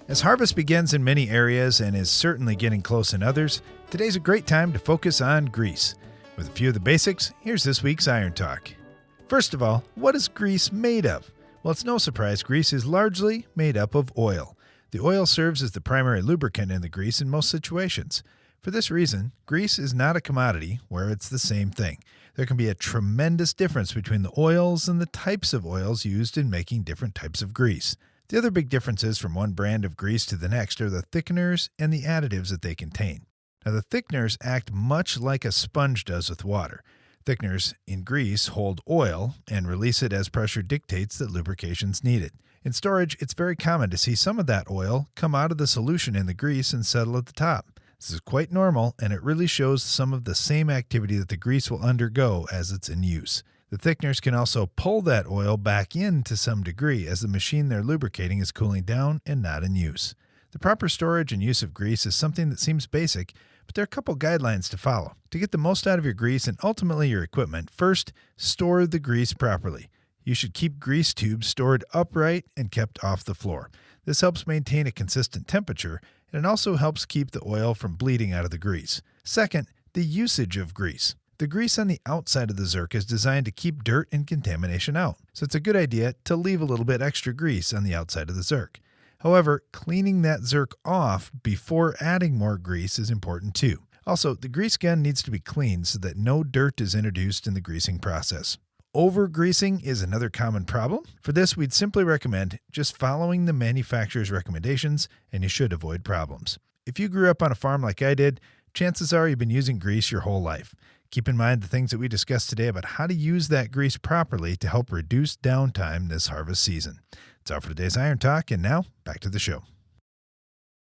As harvest begins in many areas and is certainly getting close in others, today's a great time to focus on grease. With a few of the basics, here's this week's Iron Talk. First of all, what is grease made of? Well, it's no surprise grease is largely made up of oil. The oil serves as the primary lubricant in the grease in most situations. For this reason, grease is not a commodity where it's the same thing. There can be a tremendous difference between the oils and the types of oils used in making different types of grease. The other big differences from one brand of grease to the next are the thickeners and the additives that they contain. Now, the thickeners act much like a sponge does with water. Thickeners in grease hold oil and release it as pressure dictates that lubrication's needed. In storage, it's very common to see some of that oil come out of the solution in the grease and settle at the top. This is quite normal, and it really shows some of the same activity that the grease will undergo as it's in use. The thickeners can also pull that oil back in to some degree as the machine they're lubricating is cooling down and not in use. The proper storage and use of grease is something that seems basic, but there are a couple guidelines to follow. To get the most out of your grease and ultimately your equipment, first, store the grease properly. You should keep grease tubes stored upright and kept off the floor. This helps maintain a consistent temperature, and it also helps keep the oil from bleeding out of the grease. Second, the usage of grease. The grease on the outside of the Zerk is designed to keep dirt and contamination out, so it's a good idea to leave a little bit extra grease on the outside of the Zerk. However, cleaning that Zerk off before adding more grease is important too. Also, the grease gun needs to be cleaned so that no dirt is introduced in the greasing process. Over-greasing is another common problem. For this, we'd simply recommend just following the manufacturer's recommendations, and you should avoid problems. If you grew up on a farm like I did, chances are you've been using grease your whole life. Keep in mind the things that we discussed today about how to use that grease properly to help reduce downtime this harvest season. That's all for today's Iron Talk, and now back to the show.